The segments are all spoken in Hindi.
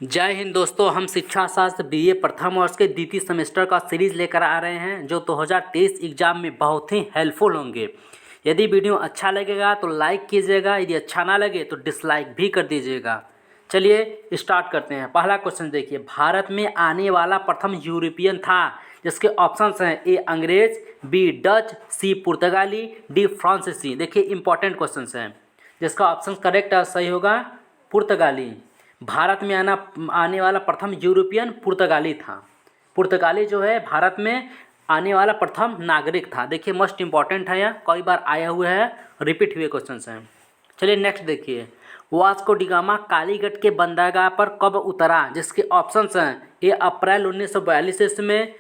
जय हिंद दोस्तों, हम शिक्षा शास्त्र बीए प्रथम वर्ष के द्वितीय सेमेस्टर का सीरीज़ लेकर आ रहे हैं जो 2023 एग्ज़ाम में बहुत ही हेल्पफुल होंगे। यदि वीडियो अच्छा लगेगा तो लाइक कीजिएगा, यदि अच्छा ना लगे तो डिसलाइक भी कर दीजिएगा। चलिए स्टार्ट करते हैं। पहला क्वेश्चन देखिए, भारत में आने वाला प्रथम यूरोपियन था, जिसके ऑप्शंस हैं ए अंग्रेज, बी डच, सी पुर्तगाली, डी फ्रांसीसी। देखिए इंपॉर्टेंट क्वेश्चन हैं, जिसका ऑप्शन करेक्ट सही होगा पुर्तगाली। भारत में आने वाला प्रथम यूरोपियन पुर्तगाली था। पुर्तगाली जो है भारत में आने वाला प्रथम नागरिक था। देखिए मोस्ट इंपॉर्टेंट है, यह कई बार आया हुआ है, रिपीट हुए क्वेश्चन हैं। चलिए नेक्स्ट देखिए, वास्को डी गामा कालीगढ़ के बंदरगाह पर कब उतरा, जिसके ऑप्शंस हैं ए अप्रैल 1942 ईस्वी में,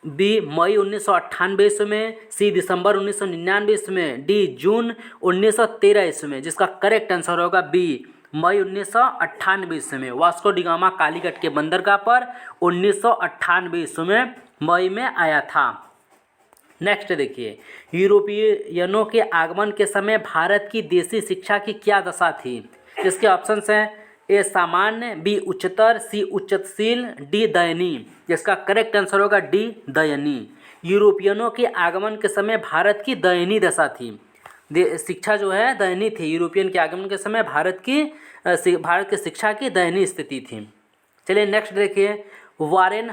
बी मई 1998 ईस्वी में, सी दिसंबर 1999 ईस्वी में, डी जून 1913 ईस्वी में। जिसका करेक्ट आंसर होगा बी मई 1998 ईस्वी में। वास्को डी गामा कालीगढ़ के बंदरगाह पर 1998 ईस्वी में मई में आया था। नेक्स्ट देखिए, यूरोपियनों के आगमन के समय भारत की देसी शिक्षा की क्या दशा थी। इसके ऑप्शंस हैं ए सामान्य, बी उच्चतर, सी उच्चशील, डी दयनीय। जिसका करेक्ट आंसर होगा डी दयनीय। यूरोपियनों के आगमन के समय भारत की दयनीय दशा थी। शिक्षा जो है दयनीय थी। यूरोपियन के आगमन के समय भारत की शिक्षा की दयनीय स्थिति थी। चलिए नेक्स्ट देखिए, वारेन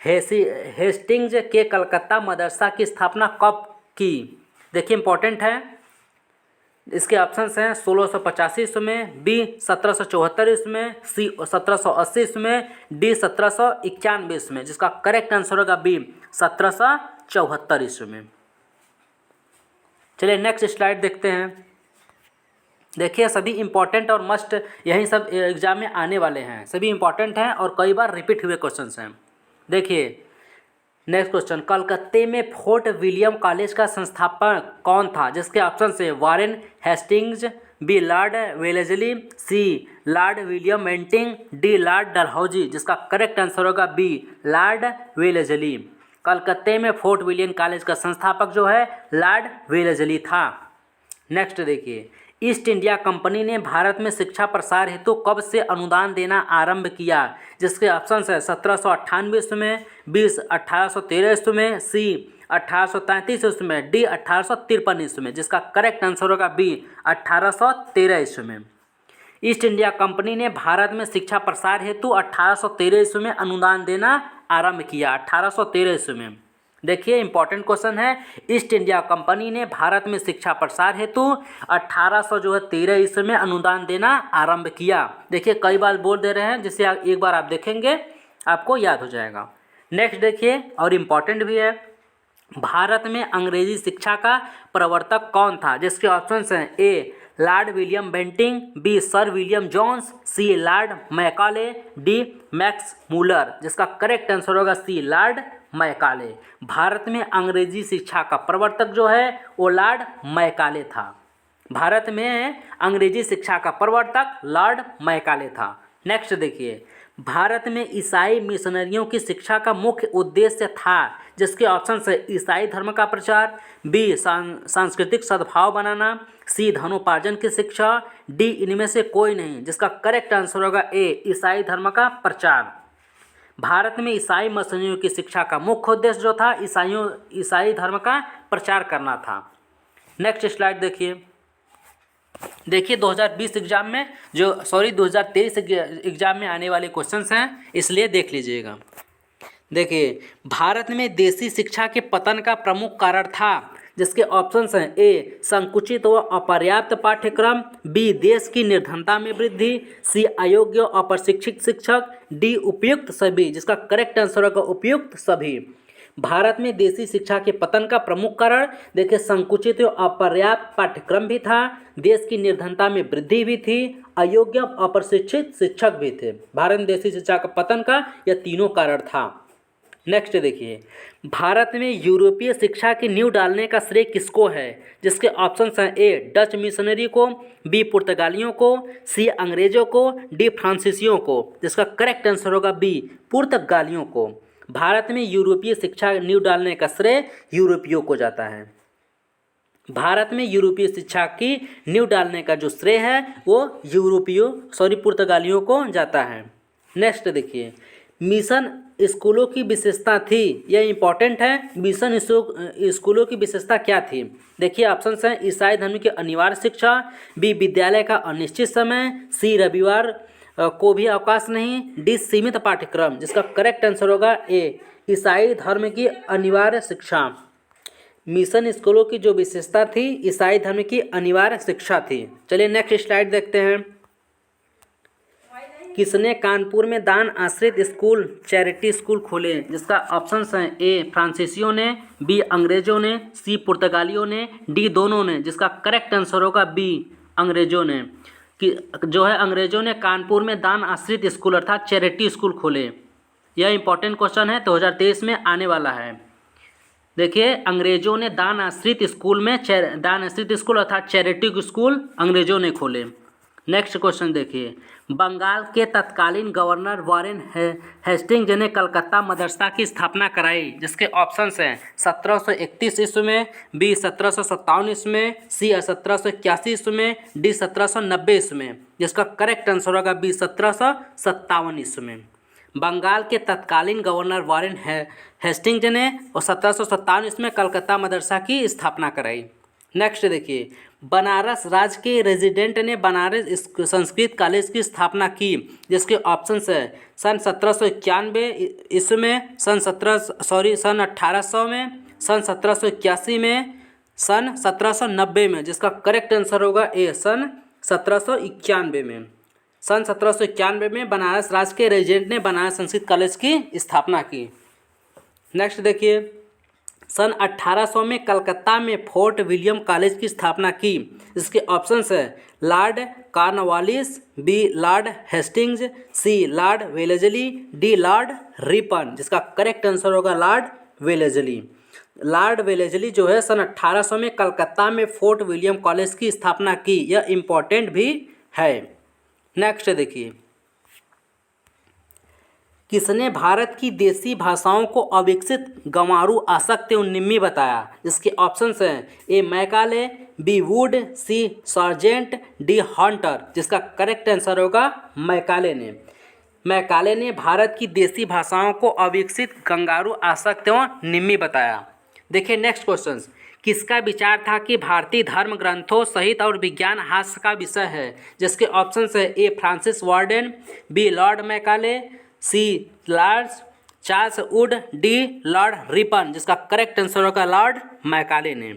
हेस्टिंग्स के कलकत्ता मदरसा की स्थापना कब की। देखिए इंपॉर्टेंट है, इसके ऑप्शंस हैं 1685 ईस्वी में, बी 1774 ईस्वी में, सी 1780 ईस्वी में, डी 1791 ईस्वी में। जिसका करेक्ट आंसर होगा बी 1774 ईस्वी में। चलिए नेक्स्ट स्लाइड देखते हैं। देखिए सभी इंपॉर्टेंट और मस्ट यही सब एग्जाम में आने वाले हैं, सभी इंपॉर्टेंट हैं और कई बार रिपीट हुए क्वेश्चंस हैं। देखिए नेक्स्ट क्वेश्चन, कलकत्ते में फोर्ट विलियम कॉलेज का संस्थापक कौन था। जिसके ऑप्शन से Warren Hastings, B Lord Wellesley, C Lord William Bentinck, D Lord Dalhousie. जिसका करेक्ट आंसर होगा बी लॉर्ड वेलेस्ली। कलकत्ते में फोर्ट विलियम कॉलेज का संस्थापक जो है लॉर्ड वेलेस्ली था। नेक्स्ट देखिए, ईस्ट इंडिया कंपनी ने भारत में शिक्षा प्रसार हेतु कब से अनुदान देना आरंभ किया। जिसके ऑप्शन है 1798 ईस्वी में, बी 1813 ईस्वी में, सी 1833 ईस्वी में, डी 1853 ईस्वी में। जिसका करेक्ट आंसर होगा बी 1813 ईस्वी में। ईस्ट इंडिया कंपनी ने भारत में शिक्षा प्रसार हेतु 1813 ईस्वी में अनुदान देना आरंभ किया। 1813 ईस्वी में। देखिए इंपॉर्टेंट क्वेश्चन है, ईस्ट इंडिया कंपनी ने भारत में शिक्षा प्रसार हेतु 1813 ईस्वी में अनुदान देना आरंभ किया। देखिए कई बार बोल दे रहे हैं, जिससे एक बार आप देखेंगे आपको याद हो जाएगा। नेक्स्ट देखिए, और इम्पॉर्टेंट भी है, भारत में अंग्रेजी शिक्षा का प्रवर्तक कौन था। जिसके ऑप्शंस हैं A Lord William Bentinck, B sir William Jones, C Lord Macaulay, D Max Muller. जिसका करेक्ट आंसर होगा सी लॉर्ड मैकाले। भारत में अंग्रेजी शिक्षा का प्रवर्तक जो है वो लॉर्ड मैकाले था। भारत में अंग्रेजी शिक्षा का प्रवर्तक लॉर्ड मैकाले था। नेक्स्ट देखिए, भारत में ईसाई मिशनरियों की शिक्षा का मुख्य उद्देश्य था। जिसके ऑप्शन है ईसाई धर्म का प्रचार, बी सांस्कृतिक सद्भाव बनाना, सी धनोपार्जन की शिक्षा, डी इनमें से कोई नहीं। जिसका करेक्ट आंसर होगा ए ईसाई धर्म का प्रचार। भारत में ईसाई मिशनरियों की शिक्षा का मुख्य उद्देश्य जो था ईसाई धर्म का प्रचार करना था। नेक्स्ट स्लाइड देखिए। देखिए 2023 एग्जाम में 2023 एग्जाम में आने वाले क्वेश्चंस हैं, इसलिए देख लीजिएगा। देखिए भारत में देसी शिक्षा के पतन का प्रमुख कारण था। जिसके ऑप्शंस हैं ए संकुचित व अपर्याप्त पाठ्यक्रम, बी देश की निर्धनता में वृद्धि, सी अयोग्य अप्रशिक्षित शिक्षक, डी उपयुक्त सभी। जिसका करेक्ट आंसर होगा उपयुक्त सभी। भारत में देसी शिक्षा के पतन का प्रमुख कारण देखिए संकुचित व अपर्याप्त पाठ्यक्रम भी था, देश की निर्धनता में वृद्धि भी थी, अयोग्य अप्रशिक्षित शिक्षक भी थे। भारत में देसी शिक्षा का पतन का यह तीनों कारण था। नेक्स्ट देखिए, भारत में यूरोपीय शिक्षा की नींव डालने का श्रेय किसको है। जिसके ऑप्शंस हैं ए डच मिशनरी को, बी पुर्तगालियों को, सी अंग्रेजों को, डी फ्रांसीसियों को। जिसका करेक्ट आंसर होगा बी पुर्तगालियों को। भारत में यूरोपीय शिक्षा नींव डालने का श्रेय यूरोपियों को जाता है। भारत में यूरोपीय शिक्षा की नींव डालने का जो श्रेय है वो पुर्तगालियों को जाता है। नेक्स्ट देखिए, मिशन स्कूलों की विशेषता थी, यह इंपॉर्टेंट है। मिशन स्कूलों की विशेषता क्या थी? देखिए ऑप्शन हैं, ईसाई धर्म की अनिवार्य शिक्षा, बी विद्यालय का अनिश्चित समय, सी रविवार को भी अवकाश नहीं, डी सीमित पाठ्यक्रम। जिसका करेक्ट आंसर होगा ए, ईसाई धर्म की अनिवार्य शिक्षा। मिशन स्कूलों की जो विशेषता थी, ईसाई धर्म की अनिवार्य शिक्षा थी। चलिए नेक्स्ट स्लाइड देखते हैं। किसने कानपुर में दान आश्रित स्कूल चैरिटी स्कूल खोले? जिसका ऑप्शन हैं, ए फ्रांसीसियों ने, बी अंग्रेजों ने, सी पुर्तगालियों ने, डी दोनों ने। जिसका करेक्ट आंसर होगा बी, अंग्रेजों ने। कि जो है अंग्रेजों ने कानपुर में दान आश्रित स्कूल अर्थात चैरिटी स्कूल खोले। यह इंपॉर्टेंट क्वेश्चन है, 2023 में आने वाला है। देखिए, अंग्रेजों ने दान आश्रित स्कूल में दान आश्रित स्कूल अर्थात चैरिटी स्कूल अंग्रेजों ने खोले। नेक्स्ट क्वेश्चन देखिए, बंगाल के तत्कालीन गवर्नर वॉरेन हेस्टिंग्स ने कलकत्ता मदरसा की स्थापना कराई। जिसके ऑप्शंस हैं, 1731 ईस्वी में, बी 1757 ईस्वी में, सी 1781 ईस्वी में, डी 1790 ईस्वी में। जिसका करेक्ट आंसर होगा बी 1757 ईस्वी में। बंगाल के तत्कालीन गवर्नर वॉरेन हेस्टिंग्स ने और 1757 ईस्वी में कलकत्ता मदरसा की स्थापना कराई। नेक्स्ट देखिए, बनारस राज्य के रेजिडेंट ने बनारस संस्कृत कॉलेज की स्थापना की। जिसके ऑप्शंस है, सन 1791 ईस्वी में, सन 1800 में, सन 1781 में, सन 1790 में। जिसका करेक्ट आंसर होगा ए, सन 1791 में। सन 1791 में बनारस राज्य के रेजिडेंट ने बनारस संस्कृत कॉलेज की स्थापना की। नेक्स्ट देखिए, सन 1800 में कलकत्ता में फोर्ट विलियम कॉलेज की स्थापना की। इसके ऑप्शंस है, Lord Cornwallis, B Lord Hastings, C Lord Wellesley, D Lord Ripon. जिसका करेक्ट आंसर होगा लॉर्ड वेलेजली। लॉर्ड वेलेजली जो है सन 1800 में कलकत्ता में फोर्ट विलियम कॉलेज की स्थापना की। यह इम्पॉर्टेंट भी है। नेक्स्ट देखिए, किसने भारत की देसी भाषाओं को अविकसित, गंवारू, आसक्त एवं निम्मी बताया? इसके ऑप्शंस हैं, A Macaulay, B Wood, C Sargent, D Hunter. जिसका करेक्ट आंसर होगा मैकाले ने। मैकाले ने भारत की देसी भाषाओं को अविकसित, गंगारू, आसक्त एवं निम्मी बताया। देखिए नेक्स्ट क्वेश्चन, किसका विचार था कि भारतीय धर्म ग्रंथों सहित और विज्ञान हास्य का विषय है? जिसके ऑप्शंस है, A Francis Warden, B Lord Macaulay, C Lord Charles Wood, D Lord Ripon. जिसका करेक्ट आंसर होगा लॉर्ड मैकाले ने।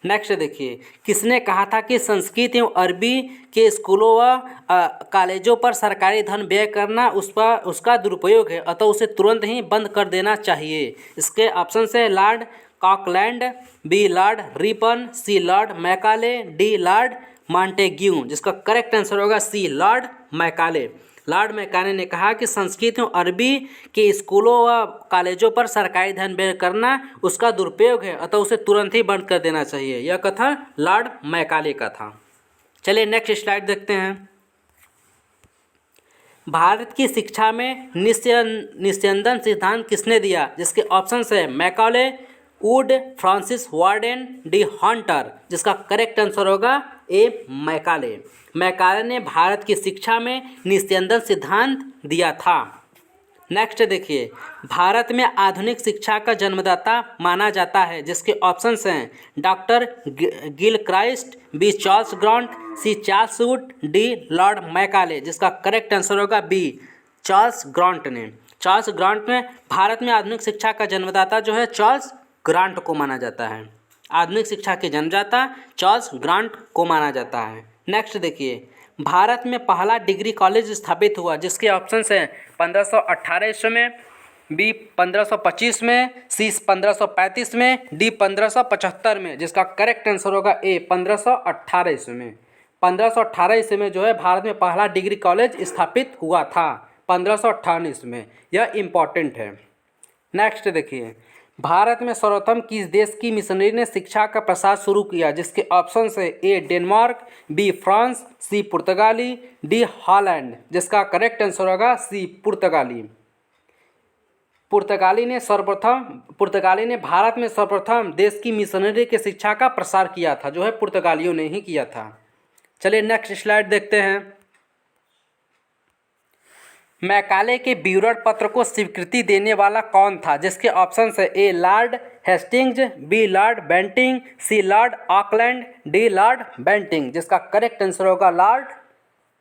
नेक्स्ट देखिए, किसने कहा था कि संस्कृत एवं अरबी के स्कूलों व कॉलेजों पर सरकारी धन व्यय करना उसका दुरुपयोग है, अतः उसे तुरंत ही बंद कर देना चाहिए? इसके ऑप्शन है, Lord Auckland, B Lord Ripon, C Lord Macaulay, D Lord Montagu. जिसका करेक्ट आंसर होगा C Lord Macaulay. Lord Macaulay ने कहा कि संस्कृत एवं अरबी के स्कूलों व कॉलेजों पर सरकारी धन व्यय करना उसका दुरुपयोग है, अतः उसे तुरंत ही बंद कर देना चाहिए। यह कथन लॉर्ड मैकाले का था। चलिए नेक्स्ट स्लाइड देखते हैं। भारत की शिक्षा में निस्यंदन सिद्धांत किसने दिया? जिसके ऑप्शंस है, Macaulay, would, Francis warden, D Hunter. जिसका करेक्ट आंसर होगा ए मैकाले। मैकाले ने भारत की शिक्षा में निस्यंदन सिद्धांत दिया था। नेक्स्ट देखिए, भारत में आधुनिक शिक्षा का जन्मदाता माना जाता है। जिसके ऑप्शंस हैं, doctor Gilchrist, B Charles Grant, C Charles Wood, D Lord Macaulay. जिसका करेक्ट आंसर होगा बी, चार्ल्स ग्रांट ने। चार्ल्स ग्रांट ने भारत में आधुनिक शिक्षा का जन्मदाता जो है चार्ल्स ग्रांट को माना जाता है। आधुनिक शिक्षा के जन्मदाता चार्ल्स ग्रांट को माना जाता है। नेक्स्ट देखिए, भारत में पहला डिग्री कॉलेज स्थापित हुआ। जिसके ऑप्शंस हैं, 1518 ईस्वी में, बी 1525 में, सी 1535 में, डी 1575 में। जिसका करेक्ट आंसर होगा ए 1518 ईस्वी में। 1518 ईस्वी में जो है भारत में पहला डिग्री कॉलेज स्थापित हुआ था, 1558 ईस्वी में। यह इम्पॉर्टेंट है। नेक्स्ट देखिए, भारत में सर्वप्रथम किस देश की मिशनरी ने शिक्षा का प्रसार शुरू किया? जिसके ऑप्शन है, ए डेनमार्क, बी फ्रांस, सी पुर्तगाली, डी हॉलैंड। जिसका करेक्ट आंसर होगा सी पुर्तगाली। पुर्तगाली ने भारत में सर्वप्रथम देश की मिशनरी के शिक्षा का प्रसार किया था, जो है पुर्तगालियों ने ही किया था। चलिए नेक्स्ट स्लाइड देखते हैं। मैकाले के विवरण पत्र को स्वीकृति देने वाला कौन था? जिसके ऑप्शन है A Lord Hastings, B Lord Bentinck, C Lord Auckland, D Lord Bentinck. जिसका करेक्ट आंसर होगा लॉर्ड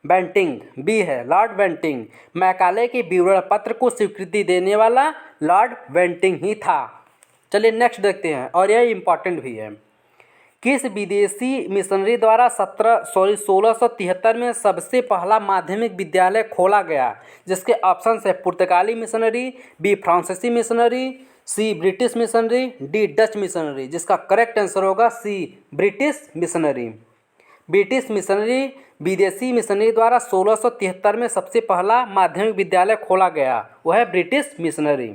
बेंटिंग, बी है लॉर्ड बेंटिंग। मैकाले के विवरण पत्र को स्वीकृति देने वाला लॉर्ड बेंटिंग ही था। चलिए नेक्स्ट देखते हैं, और यह इम्पॉर्टेंट भी है। किस विदेशी मिशनरी द्वारा 1673 में सबसे पहला माध्यमिक विद्यालय खोला गया? जिसके ऑप्शन है पुर्तगाली मिशनरी, बी फ्रांसीसी missionary, C British missionary, D Dutch missionary. जिसका करेक्ट आंसर होगा C British missionary. British missionary विदेशी मिशनरी द्वारा 1673 में सबसे पहला माध्यमिक विद्यालय खोला गया, वह है ब्रिटिश मिशनरी।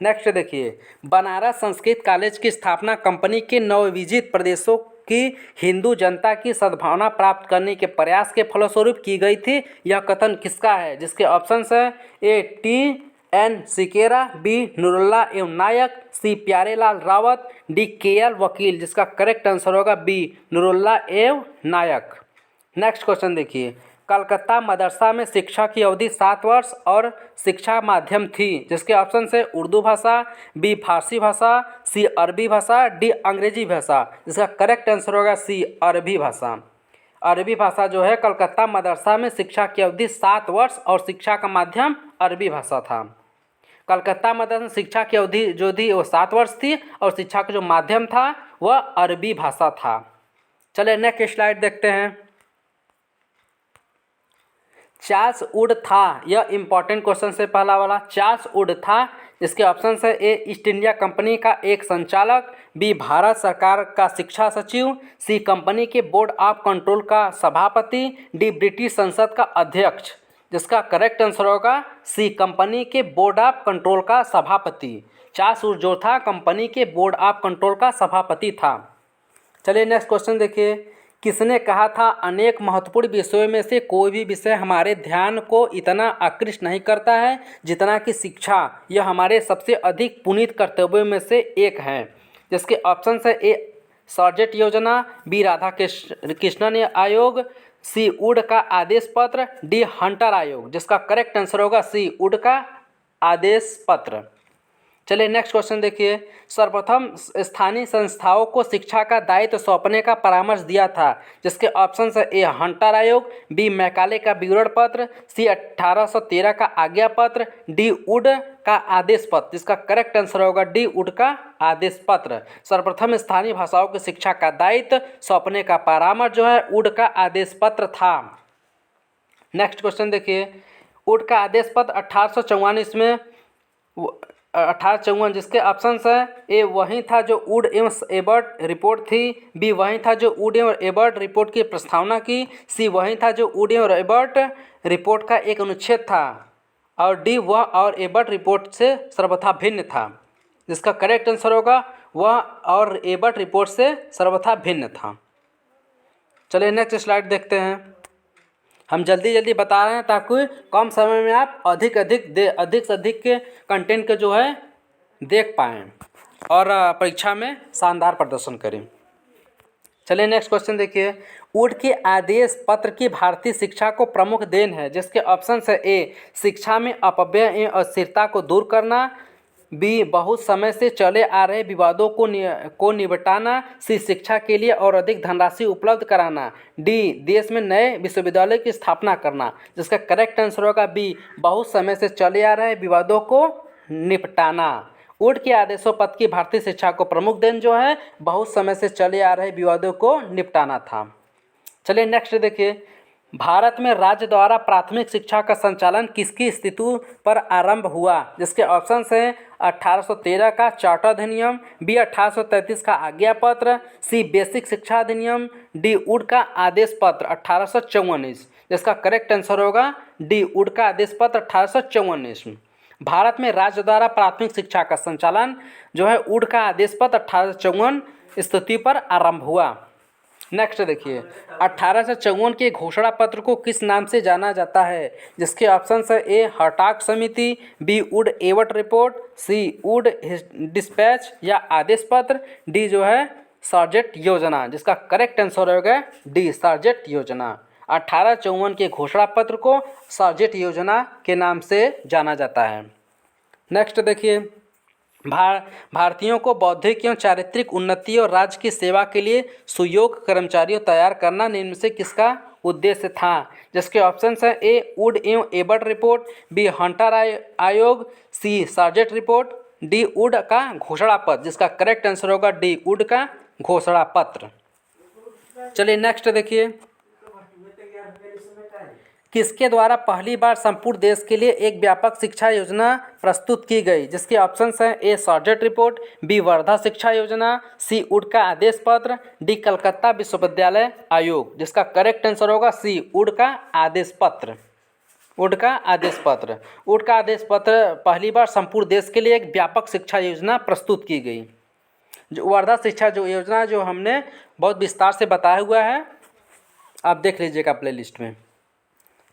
नेक्स्ट देखिए, बनारस संस्कृत कॉलेज की स्थापना कंपनी के नवविजित प्रदेशों की हिंदू जनता की सद्भावना प्राप्त करने के प्रयास के फलस्वरूप की गई थी। यह कथन किसका है? जिसके ऑप्शंस है ए टी.एन. सिकेरा, बी नूरुल्लाह एवं नायक, सी प्यारेलाल रावत, डी के.एल. वकील। जिसका करेक्ट आंसर होगा बी नूरुल्लाह एवं नायक। नेक्स्ट क्वेश्चन देखिए, कलकत्ता मदरसा में शिक्षा की अवधि 7 वर्ष और शिक्षा माध्यम थी। जिसके ऑप्शन है उर्दू भाषा, बी फारसी भाषा, सी अरबी भाषा, डी अंग्रेजी भाषा। जिसका करेक्ट आंसर होगा सी अरबी भाषा। अरबी भाषा जो है कलकत्ता मदरसा में शिक्षा की अवधि 7 वर्ष और शिक्षा का माध्यम अरबी भाषा था। कलकत्ता मदरसा में शिक्षा की अवधि जो थी वो 7 वर्ष थी और शिक्षा का जो माध्यम था वह अरबी भाषा था। चलिए नेक्स्ट स्लाइड देखते हैं। चार्ल्स वुड था, यह इंपॉर्टेंट क्वेश्चन से पहला वाला। चार्ल्स वुड था, इसके ऑप्शन है ए ईस्ट इंडिया कंपनी का एक संचालक, बी भारत सरकार का शिक्षा सचिव, सी कंपनी के बोर्ड ऑफ कंट्रोल का सभापति, डी ब्रिटिश संसद का अध्यक्ष। जिसका करेक्ट आंसर होगा सी कंपनी के बोर्ड ऑफ कंट्रोल का सभापति। चार्ल्स वुड जो था कंपनी के बोर्ड ऑफ कंट्रोल का सभापति था। चलिए नेक्स्ट क्वेश्चन देखिए, किसने कहा था अनेक महत्वपूर्ण विषयों में से कोई भी विषय हमारे ध्यान को इतना आकृष्ट नहीं करता है जितना कि शिक्षा। यह हमारे सबसे अधिक पुनीत कर्तव्यों में से एक है। जिसके ऑप्शन है ए सर्जेंट योजना, बी राधा कृष्णन आयोग, सी वुड का आदेश पत्र, डी हंटर आयोग। जिसका करेक्ट आंसर होगा सी वुड का आदेश पत्र। चलिए नेक्स्ट क्वेश्चन देखिए, सर्वप्रथम स्थानीय संस्थाओं को शिक्षा का दायित्व सौंपने का परामर्श दिया था। जिसके ऑप्शन है ए हंटर आयोग, बी मैकाले का विवरण पत्र, सी 1813 का आज्ञा पत्र, डी वुड का आदेश पत्र। जिसका करेक्ट आंसर होगा डी वुड का आदेश पत्र। सर्वप्रथम स्थानीय भाषाओं की शिक्षा का दायित्व सौंपने का परामर्श जो है वुड का आदेश पत्र था। नेक्स्ट क्वेश्चन देखिए, वुड का आदेश पत्र 1844 में 1854। जिसके ऑप्शन है ए वही था जो वुड एवं एबर्ट रिपोर्ट थी, बी वही था जो वुड एवं एबर्ट रिपोर्ट की प्रस्तावना की, सी वही था जो वुड एवं एबर्ट रिपोर्ट का एक अनुच्छेद था, और डी वह और एबर्ट रिपोर्ट से सर्वथा भिन्न था। जिसका करेक्ट आंसर होगा वह और एबर्ट रिपोर्ट से सर्वथा भिन्न था। चलिए नेक्स्ट स्लाइड देखते हैं। हम जल्दी बता रहे हैं ताकि कम समय में आप अधिक से अधिक के कंटेंट के जो है देख पाएँ और परीक्षा में शानदार प्रदर्शन करें। चलिए नेक्स्ट क्वेश्चन देखिए, वुड के आदेश पत्र की भारतीय शिक्षा को प्रमुख देन है। जिसके ऑप्शन है ए शिक्षा में अपव्यय एवं अस्थिरता को दूर करना, बी बहुत समय से चले आ रहे विवादों को निपटाना, सी शिक्षा के लिए और अधिक धनराशि उपलब्ध कराना, डी देश में नए विश्वविद्यालय की स्थापना करना। जिसका करेक्ट आंसर होगा बी बहुत समय से चले आ रहे विवादों को निपटाना। वुड के आदेशों पत्र की भारतीय शिक्षा को प्रमुख देन जो है बहुत समय से चले आ रहे विवादों को निपटाना था। चलिए नेक्स्ट देखिए, भारत में राज्य द्वारा प्राथमिक शिक्षा का संचालन किसकी स्थिति पर आरंभ हुआ। जिसके ऑप्शन हैं 1813 का चार्टर अधिनियम, बी 1833 का आज्ञा पत्र, सी बेसिक शिक्षा अधिनियम, डी वुड का आदेश पत्र 1854। जिसका करेक्ट आंसर होगा डी वुड का आदेश पत्र 1854। भारत में राज्य द्वारा प्राथमिक शिक्षा का संचालन जो है वुड का आदेश पत्र 1854 स्थिति पर आरंभ हुआ। नेक्स्ट देखिए, 1854 के घोषणा पत्र को किस नाम से जाना जाता है। जिसके ऑप्शन है ए हर्टाग समिति, B Wood Abbott report, C Wood despatch या आदेश पत्र, डी जो है सर्जेंट योजना। जिसका करेक्ट आंसर होगा डी सर्जेंट योजना। 1854 के घोषणा पत्र को सार्जेंट योजना के नाम से जाना जाता है। नेक्स्ट देखिए, भारतीयों को बौद्धिक एवं चारित्रिक उन्नति और राज्य की सेवा के लिए सुयोग्य कर्मचारियों तैयार करना निम्न में से किसका उद्देश्य था? जिसके ऑप्शंस हैं ए वुड एवं एबर्ट रिपोर्ट, बी हंटर आयोग, सी सार्जेंट रिपोर्ट, डी वुड का घोषणा पत्र। जिसका करेक्ट आंसर होगा डी वुड का घोषणा पत्र। चलिए नेक्स्ट देखिए, किसके द्वारा पहली बार संपूर्ण देश के लिए एक व्यापक शिक्षा योजना प्रस्तुत की गई? जिसके ऑप्शंस हैं ए सार्जेंट रिपोर्ट, बी वर्धा शिक्षा योजना, सी वुड का आदेश पत्र, डी कलकत्ता विश्वविद्यालय आयोग। जिसका करेक्ट आंसर होगा सी वुड का आदेश पत्र। वुड का आदेश पत्र, वुड का आदेश पत्र पहली बार संपूर्ण देश के लिए एक व्यापक शिक्षा योजना प्रस्तुत की गई। जो वर्धा शिक्षा जो योजना जो हमने बहुत विस्तार से बताया हुआ है, आप देख लीजिएगा प्लेलिस्ट में।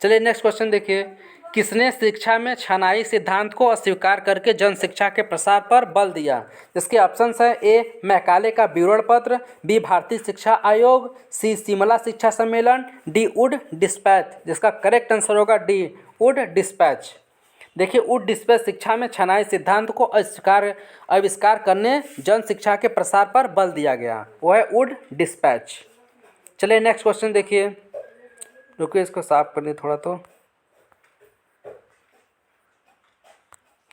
चलिए नेक्स्ट क्वेश्चन देखिए, किसने शिक्षा में छनाई सिद्धांत को अस्वीकार करके जन शिक्षा के प्रसार पर बल दिया? जिसके ऑप्शंस हैं ए मैकाले का विवरण पत्र, बी भारतीय शिक्षा आयोग, सी शिमला शिक्षा सम्मेलन, डी वुड डिस्पैच। जिसका करेक्ट आंसर होगा डी वुड डिस्पैच। देखिए, वुड डिस्पैच शिक्षा में छनाई सिद्धांत को आविष्कार करने जन शिक्षा के प्रसार पर बल दिया गया, वो है वुड डिस्पैच। चलिए नेक्स्ट क्वेश्चन देखिए, रुकिए इसको साफ करने थोड़ा तो।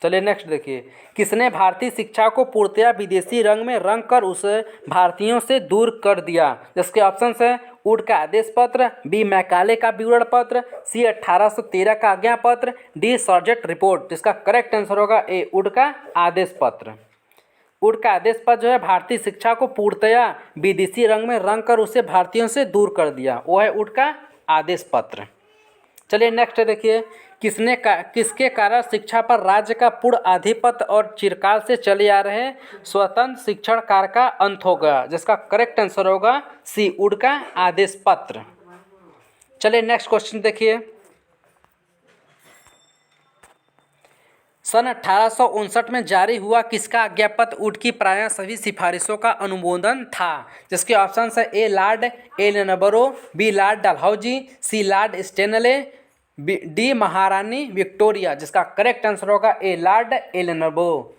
चलिए नेक्स्ट देखिए, किसने भारतीय शिक्षा को पूर्णतया विदेशी रंग में रंग कर उसे भारतीयों से दूर कर दिया? जिसके ऑप्शंस हैं वुड का आदेश पत्र, बी मैकाले का विवरण पत्र, सी 1813 का आज्ञा पत्र, डी सार्जेंट रिपोर्ट। जिसका करेक्ट आंसर होगा ए वुड का आदेश पत्र। वुड का आदेश पत्र जो है भारतीय शिक्षा को पूर्णतया विदेशी रंग में रंग कर उसे भारतीयों से दूर कर दिया, वो है वुड का आदेश पत्र। चलिए नेक्स्ट देखिए, किसके कारण शिक्षा पर राज्य का पूर्ण आधिपत्य और चिरकाल से चले आ रहे स्वतंत्र शिक्षण कार्य का अंत हो गया? जिसका करेक्ट आंसर होगा सी वुड का आदेश पत्र। चलिए नेक्स्ट क्वेश्चन देखिए, सन 1859 में जारी हुआ किसका आज्ञापत्र वुड की प्रायः सभी सिफारिशों का अनुमोदन था? जिसके ऑप्शंस है A Lord Ellenborough, B Lord Dalhousie, C Lord Stanley, D महारानी विक्टोरिया। जिसका करेक्ट आंसर होगा A Lord Ellenborough.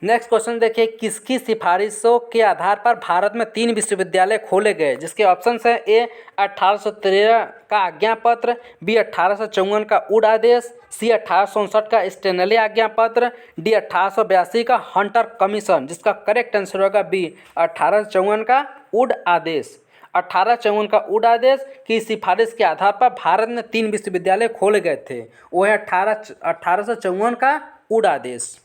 Next question देखिए, किसकी सिफारिशों के आधार पर भारत में 3 विश्वविद्यालय खोले गए? जिसके ऑप्शंस हैं ए 1813 का आज्ञा पत्र, बी 1854 का वुड आदेश, सी 1859 का स्टेनले आज्ञा पत्र, डी 1882 का हंटर कमीशन। जिसका करेक्ट आंसर होगा बी 1854 का वुड आदेश। 1854 का वुड आदेश की सिफारिश के आधार पर भारत में 3 विश्वविद्यालय खोले गए थे, वो है 1854 का वुड आदेश।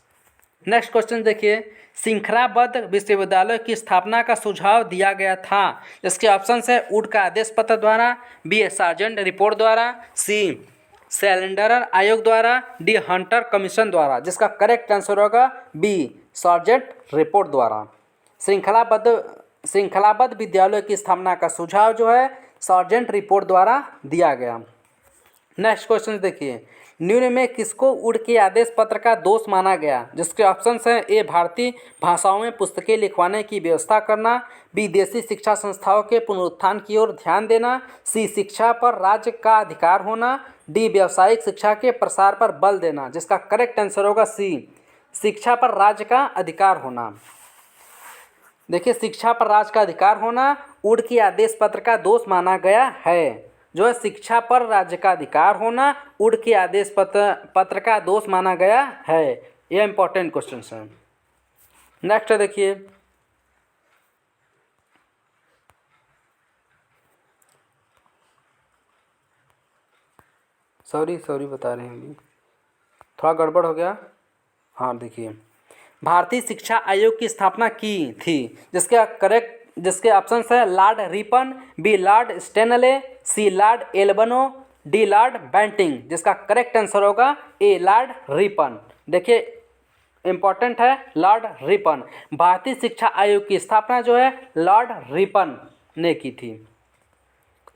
नेक्स्ट क्वेश्चन देखिए, श्रृंखलाबद्ध विश्वविद्यालय की स्थापना का सुझाव दिया गया था? जिसके ऑप्शंस है वुड का आदेश पत्र द्वारा, बी सार्जेंट रिपोर्ट द्वारा, सी सैलेंडर आयोग द्वारा, डी हंटर कमीशन द्वारा। जिसका करेक्ट आंसर होगा बी सार्जेंट रिपोर्ट द्वारा। श्रृंखलाबद्ध विद्यालय की स्थापना का सुझाव जो है सार्जेंट रिपोर्ट द्वारा दिया गया। नेक्स्ट क्वेश्चन देखिए, निम्न में किसको वुड के आदेश पत्र का दोष माना गया? जिसके ऑप्शंस हैं ए भारतीय भाषाओं में पुस्तकें लिखवाने की व्यवस्था करना, बी देशी शिक्षा संस्थाओं के पुनरुत्थान की ओर ध्यान देना, सी शिक्षा पर राज्य का अधिकार होना, डी व्यावसायिक शिक्षा के प्रसार पर बल देना। जिसका करेक्ट आंसर होगा सी शिक्षा पर राज्य का अधिकार होना। देखिए, शिक्षा पर राज्य का अधिकार होना वुड के आदेश पत्र का दोष माना गया है। जो है शिक्षा पर राज्य का अधिकार होना वुड के आदेश पत्र का दोष माना गया है। यह इंपॉर्टेंट क्वेश्चन है। नेक्स्ट देखिए, सॉरी बता रहे हैं, थोड़ा गड़बड़ हो गया। हाँ देखिए, भारतीय शिक्षा आयोग की स्थापना की थी। जिसके ऑप्शंस है Lord Ripon, B Lord Stanley, C Lord Ellenborough, D Lord Bentinck. जिसका करेक्ट आंसर होगा ए लॉर्ड रिपन। देखिए इंपॉर्टेंट है लॉर्ड रिपन। भारतीय शिक्षा आयोग की स्थापना जो है लॉर्ड रिपन ने की थी।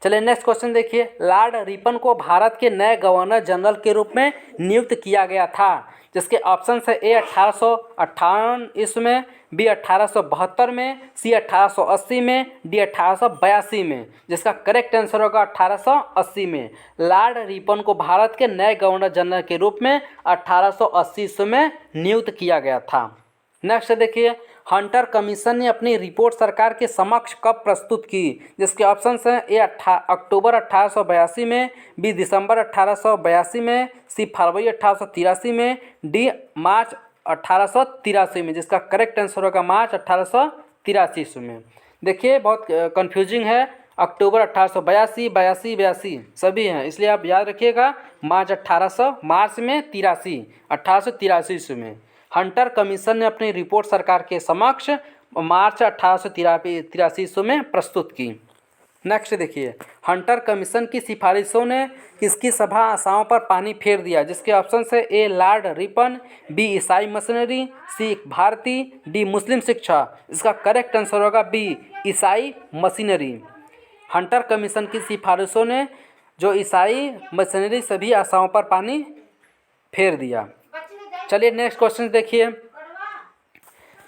चलिए नेक्स्ट क्वेश्चन देखिए, लॉर्ड रिपन को भारत के नए गवर्नर जनरल के रूप में नियुक्त किया गया था, जिसके ऑप्शन है ए 1858 ईस्वी में, बी 1872 में, सी 1880 में, डी 1882 में, जिसका करेक्ट आंसर होगा 1880 में। लॉर्ड रिपन को भारत के नए गवर्नर जनरल के रूप में 1880 ईस्वी में नियुक्त किया गया था। नेक्स्ट देखिए, हंटर कमीशन ने अपनी रिपोर्ट सरकार के समक्ष कब प्रस्तुत की, जिसके ऑप्शंस हैं ए अक्टूबर 1882 में, बी दिसंबर 1882 में, सी फरवरी 1883 में, डी मार्च 1883 में, जिसका करेक्ट आंसर होगा मार्च 1883 में। देखिए बहुत कंफ्यूजिंग है, अक्टूबर 1882, 82 सभी हैं, इसलिए आप याद रखिएगा मार्च में 1883 में हंटर कमीशन ने अपनी रिपोर्ट सरकार के समक्ष मार्च 1883 में प्रस्तुत की। नेक्स्ट देखिए, हंटर कमीशन की सिफारिशों ने किसकी सभा आशाओं पर पानी फेर दिया, जिसके ऑप्शन है ए लॉर्ड रिपन, बी ईसाई मिशनरी, सी भारती, डी मुस्लिम शिक्षा। इसका करेक्ट आंसर होगा बी ईसाई मशीनरी। हंटर कमीशन की सिफारिशों ने जो ईसाई मिशनरी सभी आशाओं पर पानी फेर दिया। चलिए नेक्स्ट क्वेश्चन देखिए,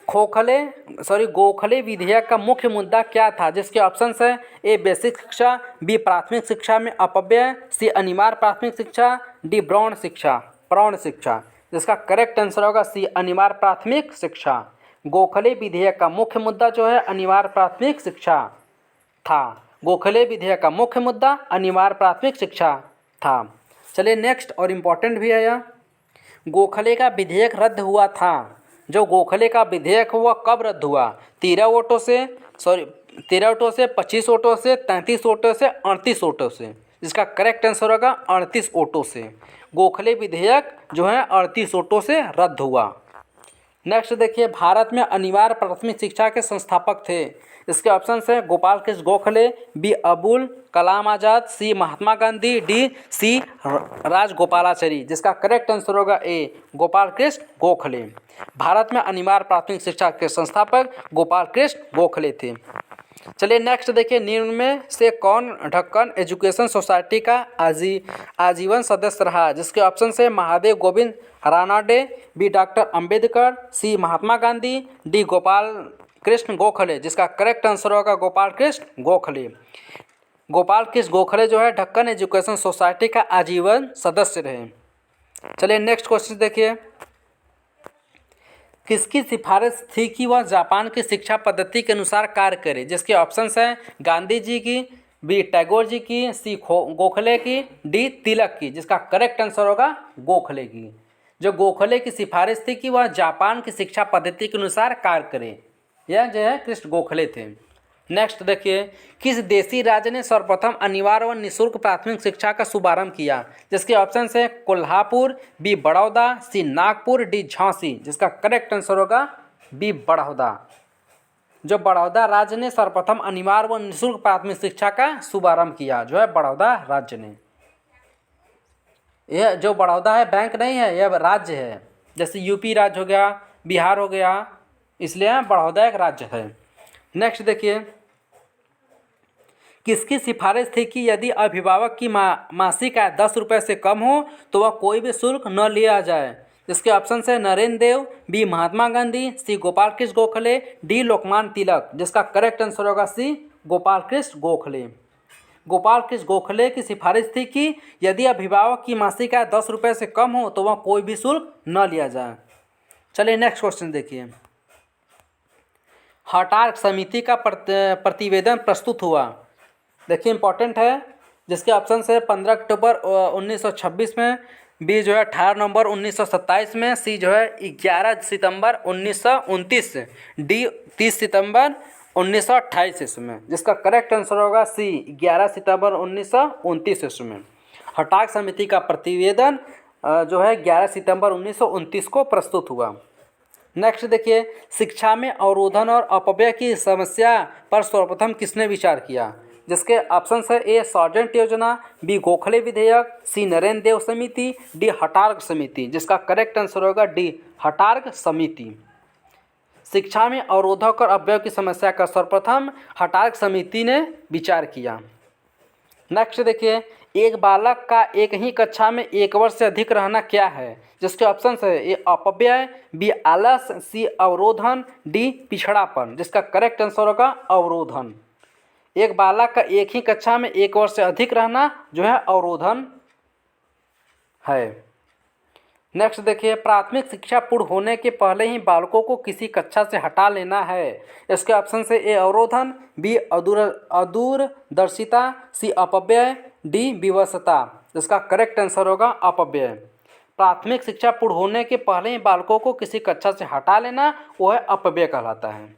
गोखले विधेयक का मुख्य मुद्दा क्या था, जिसके ऑप्शंस है ए बेसिक शिक्षा, बी प्राथमिक शिक्षा में अपव्यय, सी अनिवार्य प्राथमिक शिक्षा, डी प्रौढ़ शिक्षा। जिसका करेक्ट आंसर होगा सी अनिवार्य प्राथमिक शिक्षा। गोखले विधेयक का मुख्य मुद्दा जो है अनिवार्य प्राथमिक शिक्षा था। गोखले विधेयक का मुख्य मुद्दा अनिवार्य प्राथमिक शिक्षा था। चलिए नेक्स्ट और इम्पोर्टेंट भी है यह, गोखले का विधेयक रद्द हुआ था। जो गोखले का विधेयक हुआ कब रद्द हुआ, 13 वोटों से 25 वोटों से 33 वोटों से 38 वोटों से। जिसका करेक्ट आंसर होगा 38 वोटों से। गोखले विधेयक जो है 38 वोटों से रद्द हुआ। नेक्स्ट देखिए, भारत में अनिवार्य प्राथमिक शिक्षा के संस्थापक थे। इसके ऑप्शन हैं गोपाल कृष्ण गोखले, बी अबुल कलाम आज़ाद, सी महात्मा गांधी, डी सी राजगोपालाचारी। जिसका करेक्ट आंसर होगा ए गोपाल कृष्ण गोखले। भारत में अनिवार्य प्राथमिक शिक्षा के संस्थापक गोपाल कृष्ण गोखले थे। चलिए नेक्स्ट देखिए, निम्न में से कौन ढक्कन एजुकेशन सोसाइटी का आजीवन सदस्य रहा, जिसके ऑप्शन है महादेव गोविंद रानाडे, बी डॉक्टर अंबेडकर, सी महात्मा गांधी, डी गोपाल कृष्ण गोखले। जिसका करेक्ट आंसर होगा गोपाल कृष्ण गोखले। गोपाल कृष्ण गोखले जो है ढक्कन एजुकेशन सोसाइटी का आजीवन सदस्य रहे। चलिए नेक्स्ट क्वेश्चन देखिए, किसकी सिफारिश थी कि वह जापान की शिक्षा पद्धति के अनुसार कार्य करे, जिसके ऑप्शंस हैं गांधी जी की, बी टैगोर जी की, सी गोखले की, डी तिलक की। जिसका करेक्ट आंसर होगा गोखले की। जो गोखले की सिफारिश थी कि वह जापान की शिक्षा पद्धति के अनुसार कार्य करे, यह जो है कृष्ण गोखले थे। नेक्स्ट देखिए, किस देशी राज्य ने सर्वप्रथम अनिवार्य व निःशुल्क प्राथमिक शिक्षा का शुभारंभ किया, जिसके ऑप्शन है कोल्हापुर, बी बड़ौदा, सी नागपुर, डी झांसी। जिसका करेक्ट आंसर होगा बी बड़ौदा। जो बड़ौदा राज्य ने सर्वप्रथम अनिवार्य व निःशुल्क प्राथमिक शिक्षा का शुभारंभ किया, जो है बड़ौदा राज्य ने। यह जो बड़ौदा है बैंक नहीं है, यह राज्य है। जैसे यूपी राज्य हो गया, बिहार हो गया, इसलिए बड़ौदा एक राज्य है। नेक्स्ट देखिए, किसकी सिफारिश थी कि यदि अभिभावक की मासिक आय 10 रुपये से कम हो तो वह कोई भी शुल्क न लिया जाए। जिसके ऑप्शन है नरेंद्र देव, बी महात्मा गांधी, सी गोपाल कृष्ण गोखले, डी लोकमान्य तिलक। जिसका करेक्ट आंसर होगा सी गोपाल कृष्ण गोखले। गोपाल कृष्ण गोखले की सिफारिश थी कि यदि अभिभावक की मासिक आय 10 रुपये से कम हो तो वह कोई भी शुल्क न लिया जाए। चलिए नेक्स्ट क्वेश्चन देखिए, हटार्क समिति का प्रतिवेदन प्रस्तुत हुआ। देखिए इंपॉर्टेंट है, जिसके ऑप्शन है 15 अक्टूबर 1926 में, बी जो है 18 नवंबर 1927 में, सी जो है 11 सितंबर 1929, डी 30 सितंबर 1928 ईस्वी में। जिसका करेक्ट आंसर होगा सी 11 सितंबर 1929 ईस्वी में। हटार्क समिति का प्रतिवेदन जो है 11 सितंबर 1929 को प्रस्तुत हुआ। नेक्स्ट देखिए, शिक्षा में अवरोधन और अपव्यय की समस्या पर सर्वप्रथम किसने विचार किया, जिसके ऑप्शन है ए सार्जेंट योजना, बी गोखले विधेयक, सी नरेंद्र देव समिति, डी हटार्क समिति। जिसका करेक्ट आंसर होगा डी हटार्क समिति। शिक्षा में अवरोधक और अपव्यय की समस्या का सर्वप्रथम हटार्क समिति ने विचार किया। नेक्स्ट देखिए, एक बालक का एक ही कक्षा में 1 वर्ष से अधिक रहना क्या है? जिसके ऑप्शन है ए अपव्यय, बी आलस, सी अवरोधन, डी पिछड़ापन। जिसका करेक्ट आंसर होगा अवरोधन। एक बालक का एक ही कक्षा में 1 वर्ष से अधिक रहना जो है अवरोधन है। नेक्स्ट देखिए, प्राथमिक शिक्षा पूर्ण होने के पहले ही बालकों को किसी कक्षा से हटा लेना है। इसके ऑप्शन से ए अवरोधन, बी अदूरदर्शिता, सी अपव्यय, डी विवशता। इसका करेक्ट आंसर होगा अपव्यय। प्राथमिक शिक्षा पूर्ण होने के पहले ही बालकों को किसी कक्षा से हटा लेना वो है अपव्यय कहलाता है।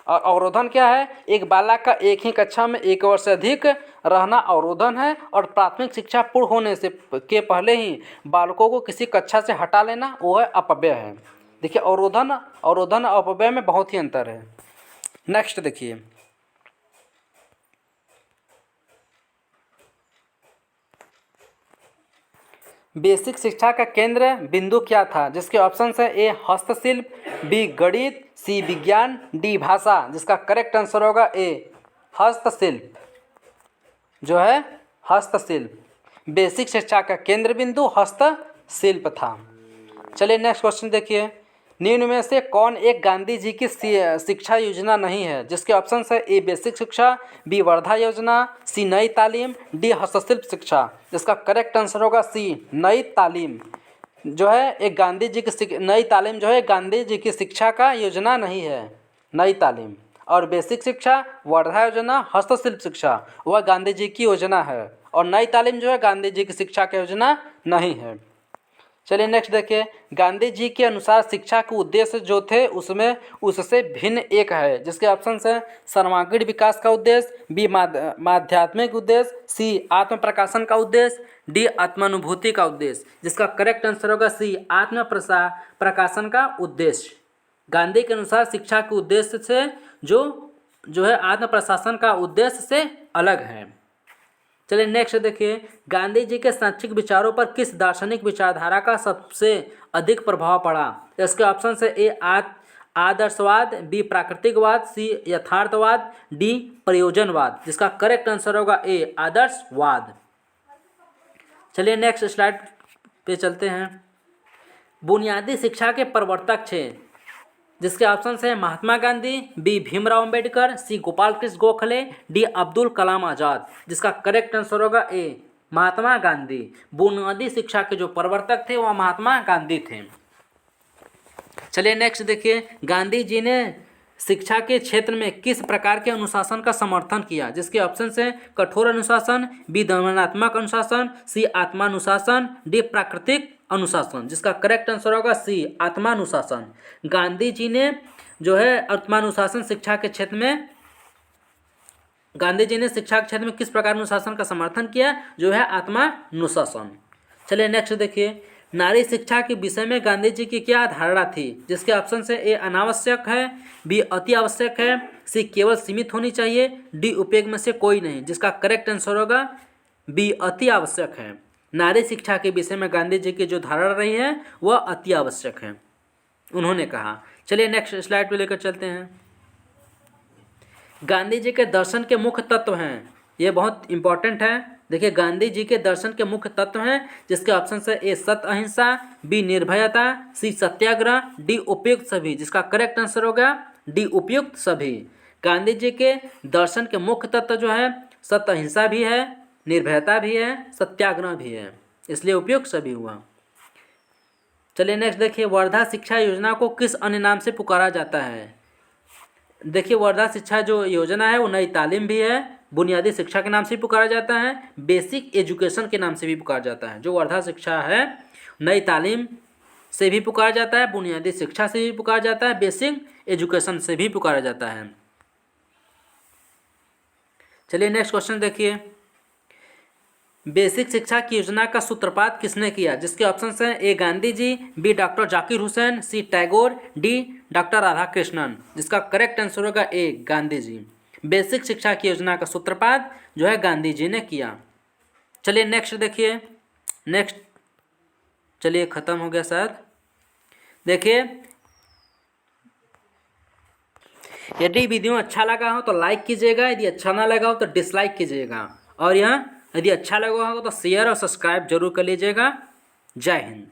और अवरोधन क्या है? एक बालक का एक ही कक्षा में 1 वर्ष से अधिक रहना अवरोधन है, और प्राथमिक शिक्षा पूर्ण होने से के पहले ही बालकों को किसी कक्षा से हटा लेना वो है अपव्यय है। देखिए, अवरोधन और अपव्यय में बहुत ही अंतर है। नेक्स्ट देखिए, बेसिक शिक्षा का केंद्र बिंदु क्या था? जिसके ऑप्शन है ए हस्तशिल्प, बी गणित, सी विज्ञान, डी भाषा। जिसका करेक्ट आंसर होगा ए हस्तशिल्प, जो है हस्तशिल्प। बेसिक शिक्षा का केंद्र बिंदु हस्तशिल्प था। चलिए नेक्स्ट क्वेश्चन देखिए, निम्न में से कौन एक गांधी जी की शिक्षा योजना नहीं है? जिसके ऑप्शन है ए बेसिक शिक्षा, बी वर्धा योजना, सी नई तालीम, डी हस्तशिल्प शिक्षा। जिसका करेक्ट आंसर होगा सी नई तालीम, जो है एक गांधी जी की नई तालीम जो है गांधी जी की शिक्षा का योजना नहीं है, नई तालीम। और बेसिक शिक्षा, वर्धा योजना, हस्तशिल्प शिक्षा वह गांधी जी की योजना है, और नई तालीम जो है गांधी जी की शिक्षा की योजना नहीं है। चलिए नेक्स्ट देखिए, गांधी जी के अनुसार शिक्षा के उद्देश्य जो थे उसमें उससे भिन्न एक है। जिसके ऑप्शन है सर्वांगीण विकास का उद्देश्य, बी माध्यात्मिक उद्देश्य, सी आत्म प्रकाशन का उद्देश्य, डी आत्मानुभूति का उद्देश्य। जिसका करेक्ट आंसर होगा सी आत्म प्रकाशन का उद्देश्य। गांधी के अनुसार शिक्षा के उद्देश्य से जो है आत्म प्रशासन का उद्देश्य से अलग है। चलिए नेक्स्ट देखिए, गांधी जी के शैक्षिक विचारों पर किस दार्शनिक विचारधारा का सबसे अधिक प्रभाव पड़ा? इसके ऑप्शन है ए आदर्शवाद, बी प्राकृतिकवाद, सी यथार्थवाद, डी प्रयोजनवाद। जिसका करेक्ट आंसर होगा ए आदर्शवाद। चलिए नेक्स्ट स्लाइड पे चलते हैं। बुनियादी शिक्षा के प्रवर्तक थे। जिसके ऑप्शन है महात्मा गांधी, बी भीमराव अंबेडकर, सी गोपाल कृष्ण गोखले, डी अब्दुल कलाम आज़ाद। जिसका करेक्ट आंसर होगा ए महात्मा गांधी। बुनियादी शिक्षा के जो प्रवर्तक थे वह महात्मा गांधी थे। चलिए नेक्स्ट देखिए, गांधी जी ने शिक्षा के क्षेत्र में किस प्रकार के अनुशासन का समर्थन किया? जिसके ऑप्शन है कठोर अनुशासन, बी दमनात्मक अनुशासन, सी आत्मानुशासन, डी प्राकृतिक अनुशासन। जिसका करेक्ट आंसर होगा सी आत्मानुशासन। गांधी जी ने जो है आत्मानुशासन शिक्षा के क्षेत्र में शिक्षा के क्षेत्र में किस प्रकार अनुशासन का समर्थन किया? जो है आत्मानुशासन। चलिए नेक्स्ट देखिए, नारी शिक्षा के विषय में गांधी जी की क्या धारणा थी? जिसके ऑप्शन से ए अनावश्यक है, बी अति आवश्यक है, सी केवल सीमित होनी चाहिए, डी उपयोग में से कोई नहीं। जिसका करेक्ट आंसर होगा बी अति आवश्यक है। नारी शिक्षा के विषय में गांधी जी की जो धारणा रही है वह अति आवश्यक है, उन्होंने कहा। चलिए नेक्स्ट स्लाइड पे लेकर चलते हैं। गांधी जी के दर्शन के मुख्य तत्व हैं, ये बहुत इंपॉर्टेंट है। देखिए, गांधी जी के दर्शन के मुख्य तत्व हैं। जिसके ऑप्शन है ए सत्य अहिंसा, बी निर्भयता, सी सत्याग्रह, डी उपयुक्त सभी। जिसका करेक्ट आंसर होगा डी उपयुक्त सभी। गांधी जी के दर्शन के मुख्य तत्व जो है सत्य अहिंसा भी है, निर्भयता भी है, सत्याग्रह भी है, इसलिए उपयुक्त सभी हुआ। चलिए नेक्स्ट देखिए, वर्धा शिक्षा योजना को किस अन्य नाम से पुकारा जाता है? देखिए, वर्धा शिक्षा जो योजना है वो नई तालीम भी है, बुनियादी शिक्षा के नाम से भी पुकारा जाता है, बेसिक एजुकेशन के नाम से भी पुकारा जाता है। जो वर्धा शिक्षा है नई तालीम से भी पुकारा जाता है, बुनियादी शिक्षा से भी पुकारा जाता है, बेसिक एजुकेशन से भी पुकारा जाता है। चलिए नेक्स्ट क्वेश्चन देखिए, बेसिक शिक्षा की योजना का सूत्रपात किसने किया? जिसके ऑप्शन हैं ए गांधी जी, बी डॉक्टर जाकिर हुसैन, सी टैगोर, डी डॉक्टर राधाकृष्णन। जिसका करेक्ट आंसर होगा ए गांधी जी। बेसिक शिक्षा की योजना का सूत्रपात जो है गांधी जी ने किया। चलिए नेक्स्ट देखिए, नेक्स्ट चलिए ख़त्म हो गया शायद। देखिए, यदि वीडियो अच्छा लगा हो तो लाइक कीजिएगा, यदि अच्छा ना लगा हो तो डिसलाइक कीजिएगा, और यह यदि अच्छा लगा होगा तो शेयर और सब्सक्राइब जरूर कर लीजिएगा। जय हिंद।